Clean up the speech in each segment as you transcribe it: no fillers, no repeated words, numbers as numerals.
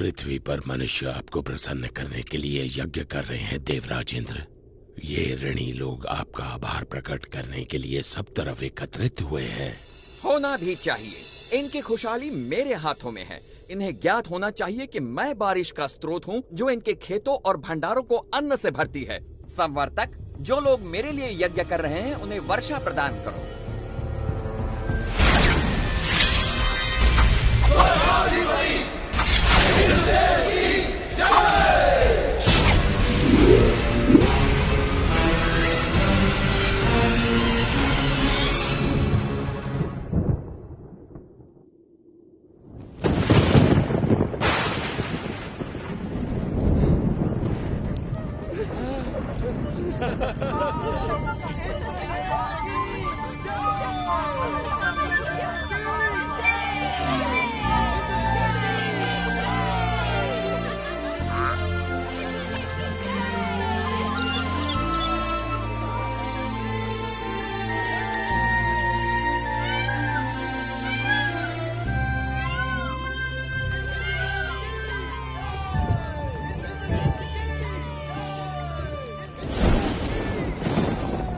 पृथ्वी पर मनुष्य आपको प्रसन्न करने के लिए यज्ञ कर रहे हैं देवराज इंद्र। ये ऋणी लोग आपका आभार प्रकट करने के लिए सब तरफ एकत्रित हुए हैं। होना भी चाहिए। इनकी खुशहाली मेरे हाथों में है। इन्हें ज्ञात होना चाहिए कि मैं बारिश का स्रोत हूँ जो इनके खेतों और भंडारों को अन्न से भरती है। संवर्तक, जो लोग मेरे लिए यज्ञ कर रहे हैं उन्हें वर्षा प्रदान करो।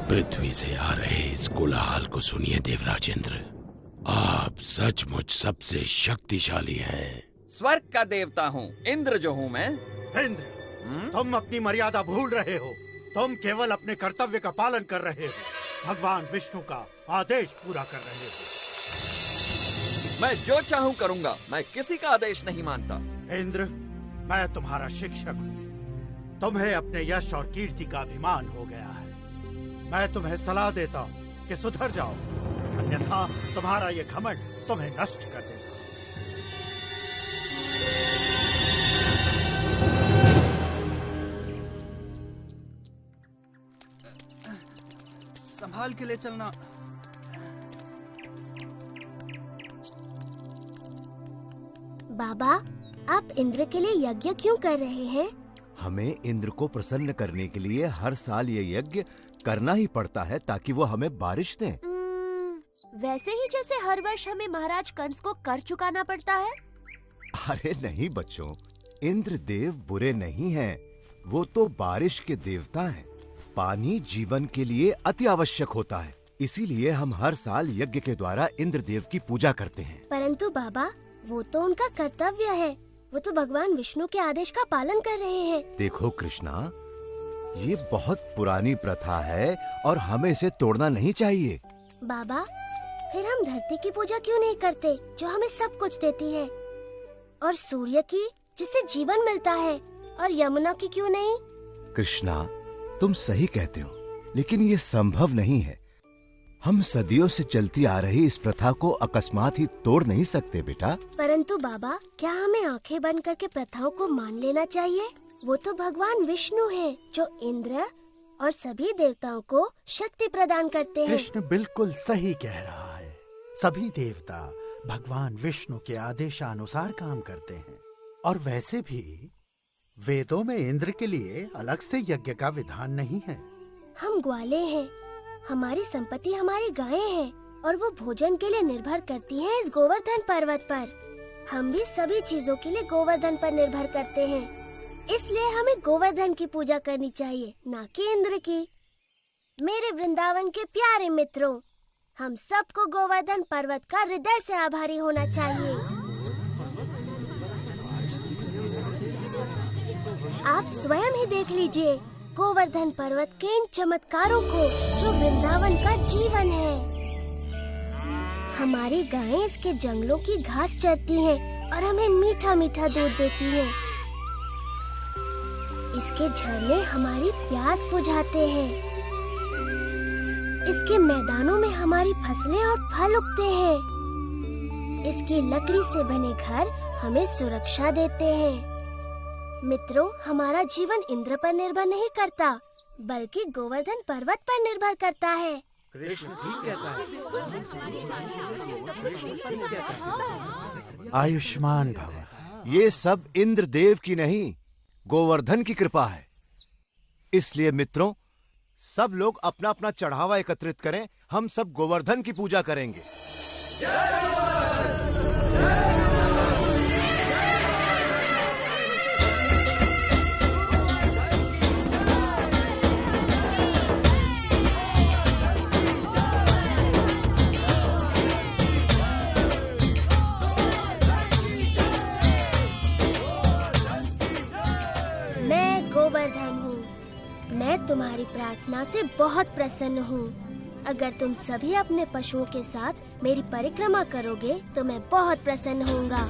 पृथ्वी से आ रहे इस कोलाहल को सुनिए देवराज इंद्र। आप सचमुच सबसे शक्तिशाली हैं। स्वर्ग का देवता हूँ, इंद्र जो हूँ मैं। इंद्र, तुम अपनी मर्यादा भूल रहे हो। तुम केवल अपने कर्तव्य का पालन कर रहे हो, भगवान विष्णु का आदेश पूरा कर रहे हो। मैं जो चाहूँ करूँगा, मैं किसी का आदेश नहीं मानता। इंद्र, मैं तुम्हारा शिक्षक हूँ। तुम्हें अपने यश और कीर्ति का अभिमान हो गया है। मैं तुम्हें सलाह देता हूँ कि सुधर जाओ, अन्यथा तुम्हारा ये घमंड तुम्हें नष्ट कर देगा। संभाल के ले चलना। बाबा, आप इंद्र के लिए यज्ञ क्यों कर रहे हैं? हमें इंद्र को प्रसन्न करने के लिए हर साल ये यज्ञ करना ही पड़ता है ताकि वो हमें बारिश दें। वैसे ही जैसे हर वर्ष हमें महाराज कंस को कर चुकाना पड़ता है। अरे नहीं बच्चों, इंद्र देव बुरे नहीं हैं, वो तो बारिश के देवता हैं। पानी जीवन के लिए अति आवश्यक होता है, इसीलिए हम हर साल यज्ञ के द्वारा इंद्र देव की पूजा करते हैं। परंतु बाबा, वो तो उनका कर्तव्य है। वो तो भगवान विष्णु के आदेश का पालन कर रहे हैं। देखो कृष्णा, ये बहुत पुरानी प्रथा है और हमें इसे तोड़ना नहीं चाहिए। बाबा, फिर हम धरती की पूजा क्यों नहीं करते जो हमें सब कुछ देती है, और सूर्य की जिससे जीवन मिलता है, और यमुना की क्यों नहीं? कृष्णा, तुम सही कहते हो, लेकिन ये संभव नहीं है। हम सदियों से चलती आ रही इस प्रथा को अकस्मात ही तोड़ नहीं सकते बेटा। परंतु बाबा, क्या हमें आंखें बंद करके प्रथाओं को मान लेना चाहिए? वो तो भगवान विष्णु हैं, जो इंद्र और सभी देवताओं को शक्ति प्रदान करते हैं। कृष्ण बिल्कुल सही कह रहा है। सभी देवता भगवान विष्णु के आदेशानुसार काम करते हैं, और वैसे भी वेदों में इंद्र के लिए अलग से यज्ञ का विधान नहीं है। हम ग्वाले हैं, हमारी संपत्ति हमारी गायें हैं, और वो भोजन के लिए निर्भर करती हैं इस गोवर्धन पर्वत पर। हम भी सभी चीजों के लिए गोवर्धन पर निर्भर करते हैं, इसलिए हमें गोवर्धन की पूजा करनी चाहिए, ना कि इंद्र की। मेरे वृंदावन के प्यारे मित्रों, हम सबको गोवर्धन पर्वत का हृदय से आभारी होना चाहिए। आप स्वयं ही देख लीजिए गोवर्धन पर्वत के इन चमत्कारों को जो वृंदावन का जीवन है। हमारी गायें इसके जंगलों की घास चरती हैं और हमें मीठा मीठा दूध देती हैं। इसके झरने हमारी प्यास बुझाते हैं। इसके मैदानों में हमारी फसलें और फल उगते हैं। इसकी लकड़ी से बने घर हमें सुरक्षा देते हैं। मित्रों, हमारा जीवन इंद्र पर निर्भर नहीं करता, बल्कि गोवर्धन पर्वत पर निर्भर करता है। कृष्ण ठीक कहता है। आयुष्मान भव। ये सब इंद्रदेव की नहीं, गोवर्धन की कृपा है। इसलिए मित्रों, सब लोग अपना अपना चढ़ावा एकत्रित करें। हम सब गोवर्धन की पूजा करेंगे। मैं गोवर्धन हूँ। मैं तुम्हारी प्रार्थना से बहुत प्रसन्न हूँ। अगर तुम सभी अपने पशुओं के साथ मेरी परिक्रमा करोगे तो मैं बहुत प्रसन्न होऊंगा।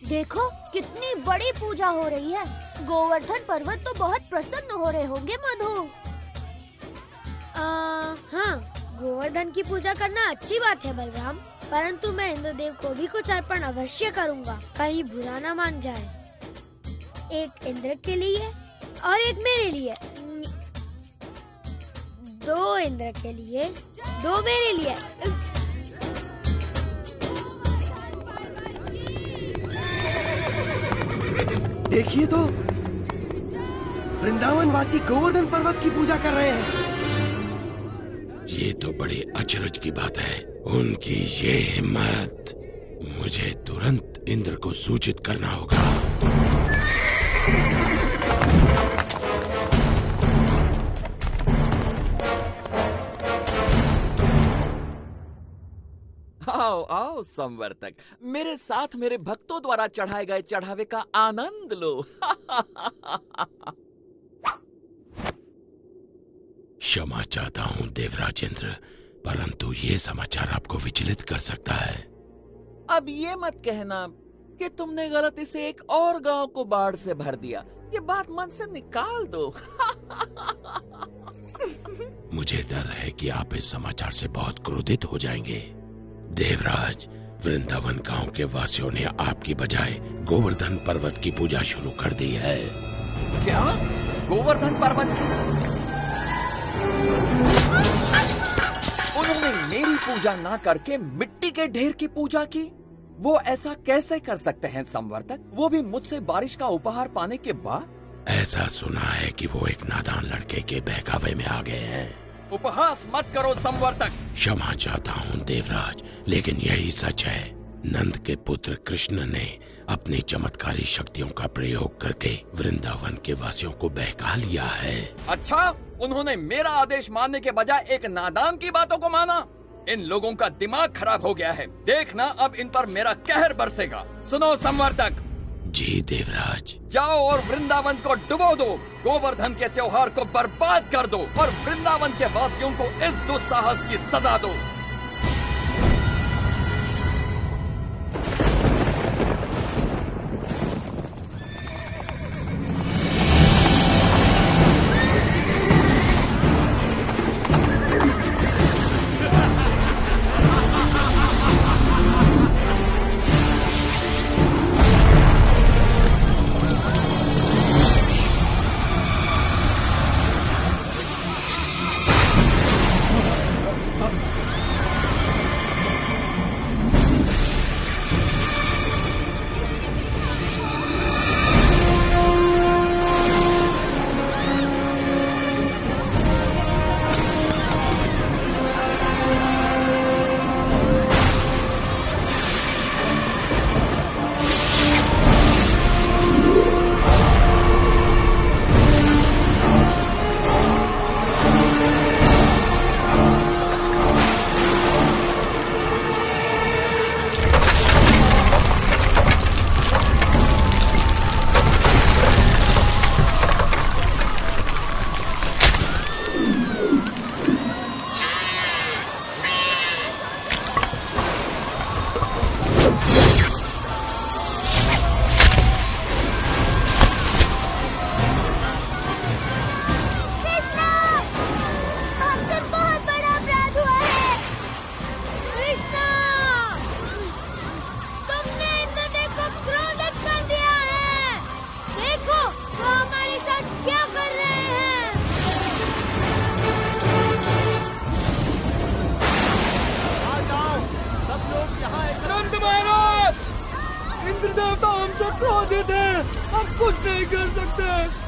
देखो कितनी बड़ी पूजा हो रही है। गोवर्धन पर्वत तो बहुत प्रसन्न हो रहे होंगे मधु। हाँ, गोवर्धन की पूजा करना अच्छी बात है बलराम, परंतु मैं इंद्रदेव को भी कुछ अर्पण अवश्य करूँगा, कहीं बुरा न मान जाए। एक इंद्र के लिए और एक मेरे लिए। 2 इंद्र के लिए, 2 मेरे लिए। देखिए तो, वृंदावन वासी गोवर्धन पर्वत की पूजा कर रहे हैं। ये तो बड़ी अचरज की बात है। उनकी ये हिम्मत। मुझे तुरंत इंद्र को सूचित करना होगा। आओ आओ संवर्तक, मेरे साथ मेरे भक्तों द्वारा चढ़ाए गए चढ़ावे का आनंद लो। क्षमा चाहता हूँ देवराज इंद्र, परंतु ये समाचार आपको विचलित कर सकता है। अब ये मत कहना कि तुमने गलती से एक और गांव को बाढ़ से भर दिया। ये बात मन से निकाल दो। मुझे डर है कि आप इस समाचार से बहुत क्रोधित हो जाएंगे। देवराज, वृंदावन गांव के वासियों ने आपकी बजाय गोवर्धन पर्वत की पूजा शुरू कर दी है। क्या? गोवर्धन पर्वत की? उन्होंने मेरी पूजा ना करके मिट्टी के ढेर की पूजा की। वो ऐसा कैसे कर सकते हैं संवर्तक, वो भी मुझसे बारिश का उपहार पाने के बाद? ऐसा सुना है कि वो एक नादान लड़के के बहकावे में आ गए हैं। उपहास मत करो संवर्तक। क्षमा चाहता हूँ देवराज, लेकिन यही सच है। नंद के पुत्र कृष्ण ने अपनी चमत्कारी शक्तियों का प्रयोग करके वृंदावन के वासियों को बहका लिया है। अच्छा, उन्होंने मेरा आदेश मानने के बजाय एक नादान की बातों को माना। इन लोगों का दिमाग खराब हो गया है। देखना अब इन पर मेरा कहर बरसेगा। सुनो संवर्तक। जी देवराज। जाओ और वृंदावन को डुबो दो, गोवर्धन के त्योहार को बर्बाद कर दो और वृंदावन के वासियों को इस दुस्साहस की सजा दो। हम कुछ नहीं कर सकते।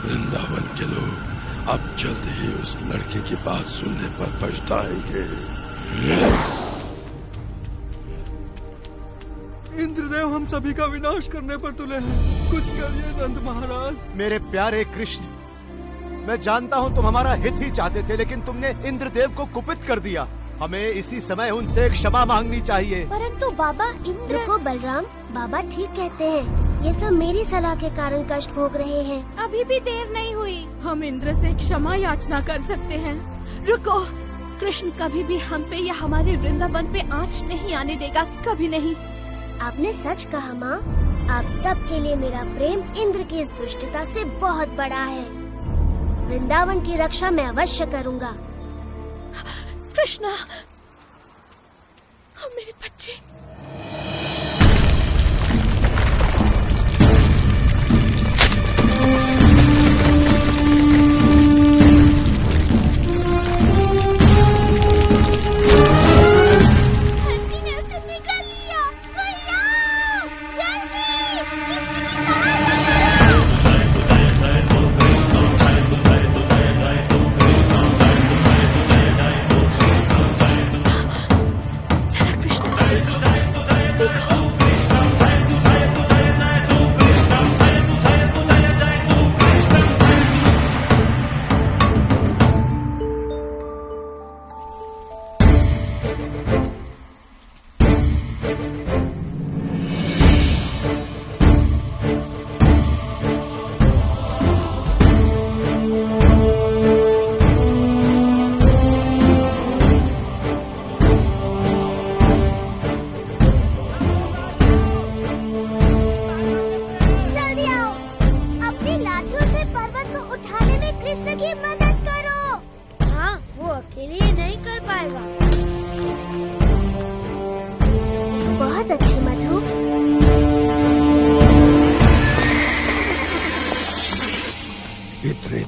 वृंदावन के लोग अब जल्द ही उस लड़के की बात सुनने पर पछताएंगे। इंद्रदेव हम सभी का विनाश करने पर तुले हैं। कुछ करिए नंद महाराज। मेरे प्यारे कृष्ण, मैं जानता हूँ तुम हमारा हित ही चाहते थे, लेकिन तुमने इंद्रदेव को कुपित कर दिया। हमें इसी समय उनसे क्षमा मांगनी चाहिए। परंतु बाबा इंद्र को बलराम, बाबा ठीक कहते हैं। ये सब मेरी सलाह के कारण कष्ट भोग रहे हैं। अभी भी देर नहीं हुई। हम इंद्र से क्षमा याचना कर सकते हैं। रुको, कृष्ण कभी भी हम पे या हमारे वृंदावन पे आँच नहीं आने देगा, कभी नहीं। आपने सच कहा माँ। आप सब के लिए मेरा प्रेम इंद्र की इस दुष्टता से बहुत बड़ा है। वृंदावन की रक्षा मैं अवश्य करूँगा। कृष्णा, मेरे बच्चे।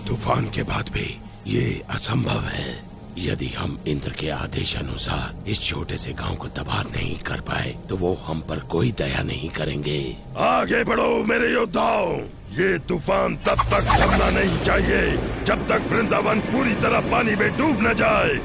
तूफान के बाद भी ये असंभव है। यदि हम इंद्र के आदेश अनुसार इस छोटे से गांव को तबाह नहीं कर पाए तो वो हम पर कोई दया नहीं करेंगे। आगे बढ़ो मेरे योद्धाओं, ये तूफान तब तक थमना नहीं चाहिए जब तक वृंदावन पूरी तरह पानी में डूब न जाए।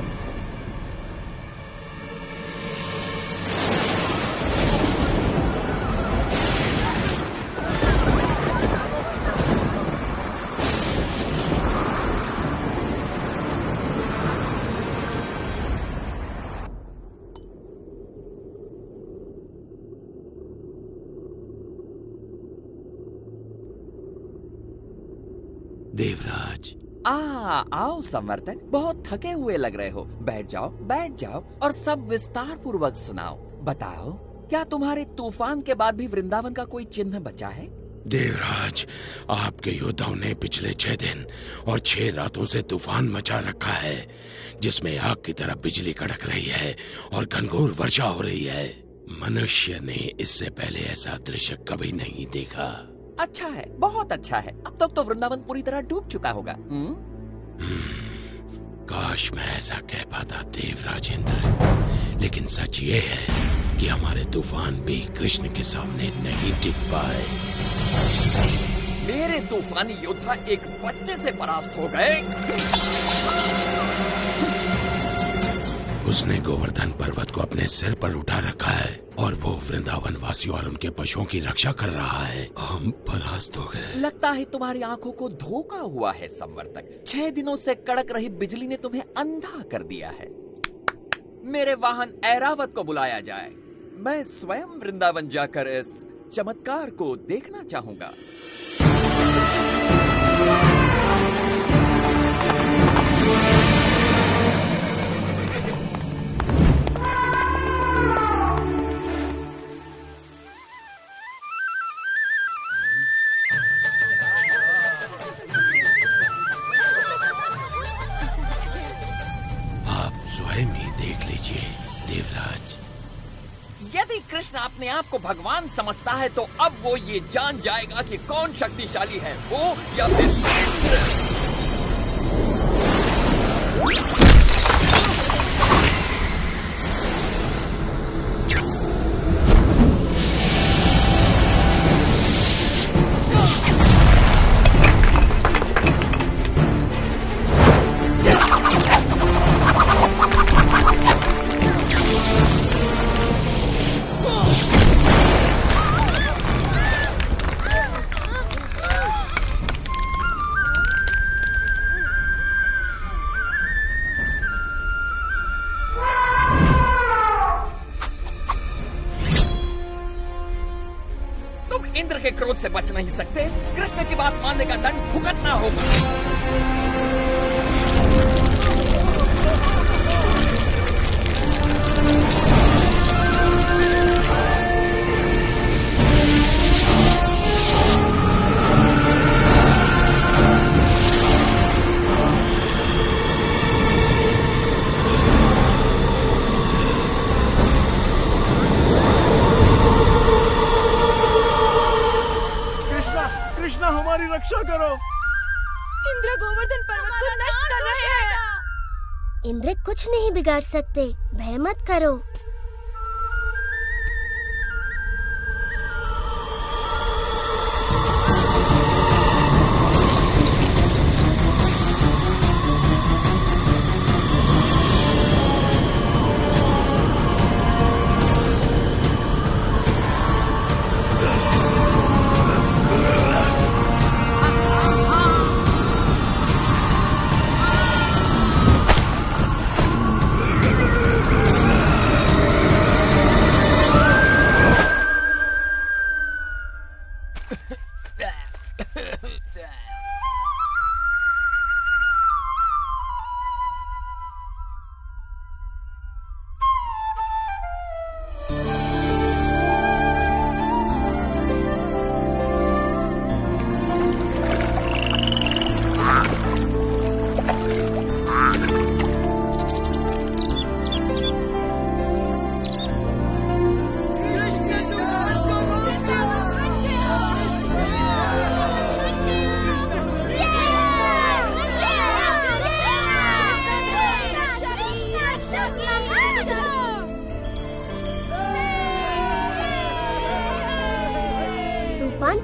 देवराज, आओ संवर्तक, बहुत थके हुए लग रहे हो। बैठ जाओ और सब विस्तार पूर्वक सुनाओ। बताओ, क्या तुम्हारे तूफान के बाद भी वृंदावन का कोई चिन्ह बचा है? देवराज, आपके योद्धाओं ने पिछले 6 दिन और 6 रातों से तूफान मचा रखा है, जिसमें आग की तरह बिजली कड़क रही है और घनघोर वर्षा हो रही है। मनुष्य ने इससे पहले ऐसा दृश्य कभी नहीं देखा। अच्छा है, बहुत अच्छा है। अब तक तो वृंदावन पूरी तरह डूब चुका होगा। काश मैं ऐसा कह पाता देवराज इंद्र, लेकिन सच ये है कि हमारे तूफान भी कृष्ण के सामने नहीं टिक पाए। मेरे तूफानी योद्धा एक बच्चे से परास्त हो गए। उसने गोवर्धन पर्वत को अपने सिर पर उठा रखा है और वो वृंदावन वासियों और उनके पशुओं की रक्षा कर रहा है। हम परास्त हो गए। लगता है तुम्हारी आंखों को धोखा हुआ है संवर्तक। 6 दिनों से कड़क रही बिजली ने तुम्हें अंधा कर दिया है। मेरे वाहन ऐरावत को बुलाया जाए। मैं स्वयं वृंदावन जाकर इस चमत्कार को देखना चाहूंगा। यदि कृष्ण अपने आप को भगवान समझता है तो अब वो ये जान जाएगा कि कौन शक्तिशाली है, वो या फिर इंद्र। इंद्र के क्रोध से बच नहीं सकते। कृष्ण की बात मानने का दंड भुगतना होगा। हमारी रक्षा करो। इंद्र गोवर्धन पर्वत को नष्ट कर रहे हैं। इंद्र कुछ नहीं बिगाड़ सकते, भय मत करो।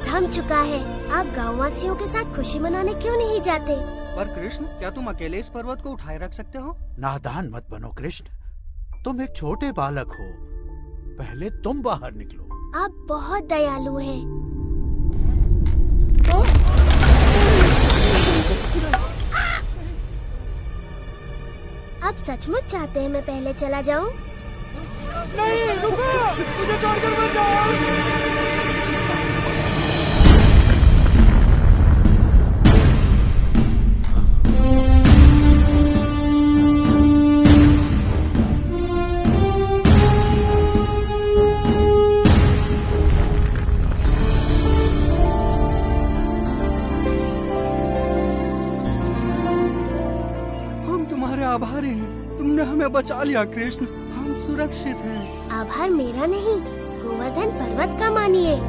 थम चुका है। आप गांववासियों के साथ खुशी मनाने क्यों नहीं जाते? पर कृष्ण, क्या तुम अकेले इस पर्वत को उठाए रख सकते हो? नादान मत बनो कृष्ण, तुम एक छोटे बालक हो। पहले तुम बाहर निकलो। आप बहुत दयालु हैं। आप सचमुच चाहते हैं मैं पहले चला जाऊं? नहीं, रुको, मुझे छोड़कर मत जाओ। आभारी हैं, तुमने हमें बचा लिया कृष्ण, हम सुरक्षित हैं। आभार मेरा नहीं, गोवर्धन पर्वत का मानिए।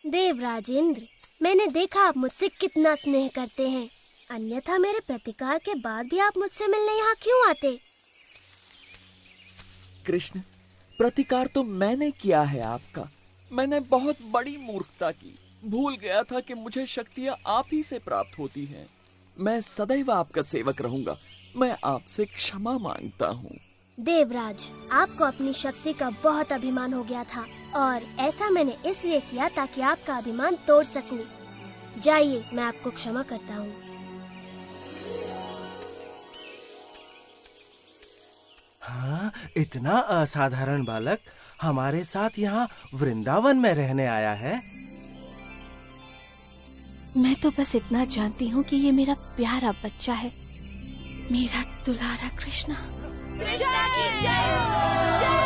देवराज इंद्र, मैंने देखा आप मुझसे कितना स्नेह करते हैं, अन्यथा मेरे प्रतिकार के बाद भी आप मुझसे मिलने यहाँ क्यों आते? कृष्ण, प्रतिकार तो मैंने किया है आपका। मैंने बहुत बड़ी मूर्खता की, भूल गया था कि मुझे शक्तियाँ आप ही से प्राप्त होती हैं। मैं सदैव आपका सेवक रहूंगा। मैं आपसे क्षमा मांगता हूँ। देवराज, आपको अपनी शक्ति का बहुत अभिमान हो गया था और ऐसा मैंने इसलिए किया ताकि आपका अभिमान तोड़ सकूं। जाइए, मैं आपको क्षमा करता हूँ। हाँ, इतना असाधारण बालक हमारे साथ यहाँ वृंदावन में रहने आया है। मैं तो बस इतना जानती हूँ कि ये मेरा प्यारा बच्चा है, मेरा दुलारा कृष्णा। कृष्णा की जय हो, जय